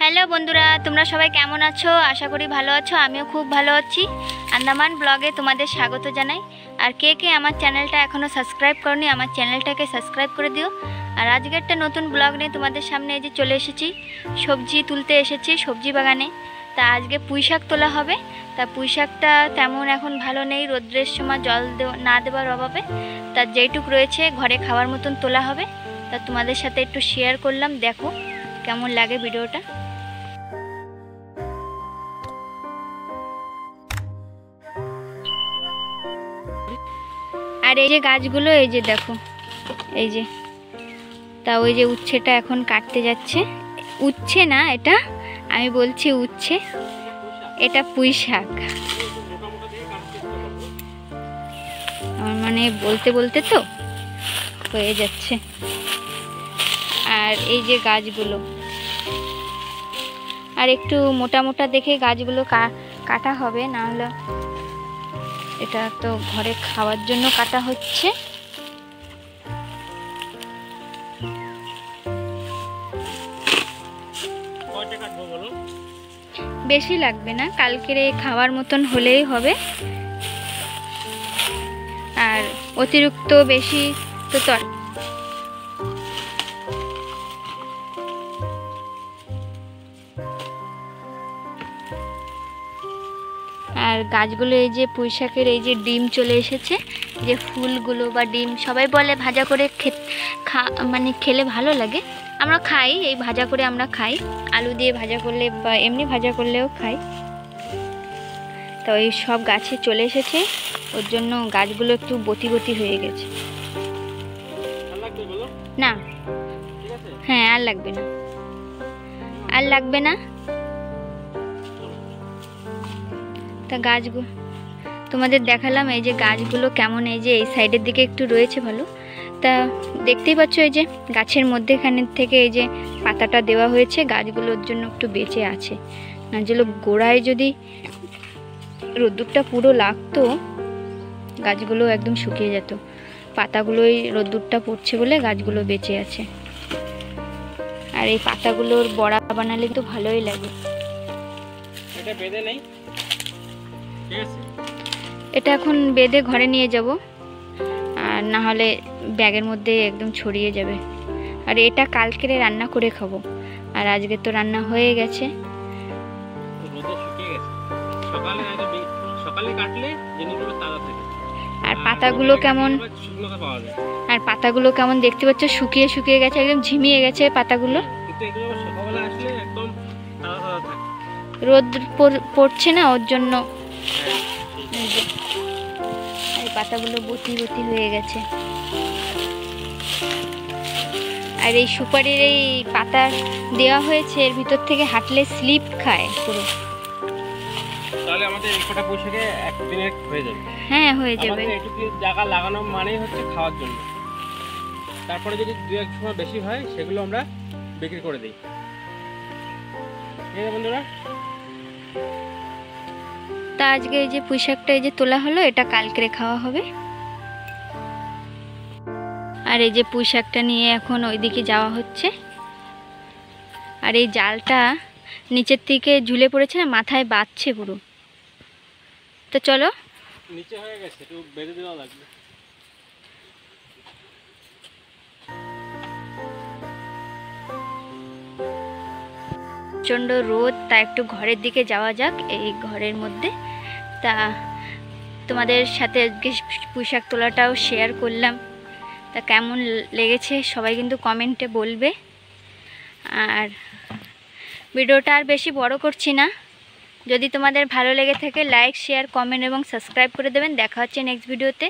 Hello বন্ধুরা, তোমরা সবাই কেমন আছো? আশা করি ভালো আছো। আমিও খুব ভালো আছি। আন্দামান ব্লগে তোমাদের স্বাগত জানাই। আর কে কে আমার চ্যানেলটা এখনও সাবস্ক্রাইব করনি, আমার চ্যানেলটাকে সাবস্ক্রাইব করে দিও। আর আজকে একটা নতুন ব্লগ নিয়ে তোমাদের সামনে এই যে চলে এসেছি। সবজি তুলতে এসেছি সবজি বাগানে। তা আজকে পুঁই শাক তোলা হবে। তা পুঁই শাকটা তেমন এখন ভালো নেই, রোদ্রের সময় জল না দেওয়ার অভাবে। তার যেইটুক রয়েছে ঘরে খাওয়ার মতন তোলা হবে। তা তোমাদের সাথে একটু শেয়ার করলাম, দেখো কেমন লাগে ভিডিওটা। আর এই যে গাছগুলো, এই যে দেখো, এই যে তা ওই যে উচ্ছেটা এখন কাটতে যাচ্ছে। উচ্ছে না, এটা আমি বলছি উচ্ছে, এটা পুঁই শাক। আমার মানে বলতে বলতে তো হয়ে যাচ্ছে। আর এই যে গাছগুলো, আর একটু মোটা মোটা দেখে গাছগুলো কাটা হবে, না হলে এটা তো ঘরে খাওয়ার জন্য কাটা হচ্ছে। বেশি লাগবে না, কালকের খাওয়ার মতন হলেই হবে। আর অতিরিক্ত বেশি তো আর গাছগুলো, এই যে পুঁই শাকের এই যে ডিম চলে এসেছে, যে ফুলগুলো বা ডিম সবাই বলে ভাজা করে মানে খেলে ভালো লাগে। আমরা খাই, এই ভাজা করে আমরা খাই, আলু দিয়ে ভাজা করলে বা এমনি ভাজা করলেও খাই। তো এই সব গাছে চলে এসেছে, ওর জন্য গাছগুলো একটু বতি বতি হয়ে গেছে। না, হ্যাঁ, আর লাগবে না, আর লাগবে না। তা গাছগুলো তোমাদের দেখালাম, এই যে গাছগুলো কেমন, এই যে এই সাইডের দিকে একটু রয়েছে ভালো। তা দেখতেই পাচ্ছ, এই যে গাছের মধ্যেখানে থেকে এই যে পাতাটা দেওয়া হয়েছে, গাছগুলোর জন্য একটু বেঁচে আছে। না যেগুলো গোড়ায় যদি রোদ্দুরটা পুরো লাগতো, গাছগুলো একদম শুকিয়ে যেত। পাতাগুলোই রোদ্দুরটা পড়ছে বলে গাছগুলো বেঁচে আছে। আর এই পাতাগুলোর বড়া বানালে তো ভালোই লাগে। এটা বেঁধে নেই, এটা এখন বেঁধে ঘরে নিয়ে যাব, আর না হলে ব্যাগের মধ্যে একদম ছড়িয়ে যাবে। আর এটা কালকে রান্না করে খাবো, আর আজকে তো রান্না হয়ে গেছে। আর পাতাগুলো কেমন, আর পাতাগুলো কেমন দেখতে পাচ্ছ, শুকিয়ে শুকিয়ে গেছে, একদম ঝিমিয়ে গেছে পাতাগুলো। রোদ পড়ছে না, ওর জন্য এই পাতাগুলো বতি বতি হয়ে গেছে। আর এই সুপারির এই পাতা দেওয়া হয়েছে, এর ভিতর থেকে হাঁটলে স্লিপ খায় পুরো। তাহলে আমাদের এই কটা পুঁইশাকে একদিনে হয়ে যাবে। হ্যাঁ, হয়ে যাবে। আমাদের একটু জায়গা লাগানো মানেই হচ্ছে খাওয়ার জন্য। তারপরে যদি দু এক সময় বেশি হয়, সেগুলো আমরা বিক্রি করে দিই। ঠিক আছে বন্ধুরা, তা আজকে এই যে পুঁই শাকটা এই যে তোলা হলো, এটা কালকে খাওয়া হবে। আর এই যে পুঁই শাকটা নিয়ে এখন ওইদিকে যাওয়া হচ্ছে। আর এই জালটা নিচের থেকে ঝুলে পড়েছে না, মাথায় বাঁধছে পুরো। তো চলো, নিচে হয়ে গেছে, একটু বেঁধে দেওয়া লাগবে। প্রচণ্ড রোদ, তা একটু ঘরের দিকে যাওয়া যাক, এই ঘরের মধ্যে। তা তোমাদের সাথে আজকে পুঁই শাক তোলাটাও শেয়ার করলাম। তা কেমন লেগেছে সবাই কিন্তু কমেন্টে বলবে। আর ভিডিওটা আর বেশি বড় করছি না। যদি তোমাদের ভালো লেগে থাকে, লাইক, শেয়ার, কমেন্ট এবং সাবস্ক্রাইব করে দেবেন। দেখা হচ্ছে নেক্সট ভিডিওতে।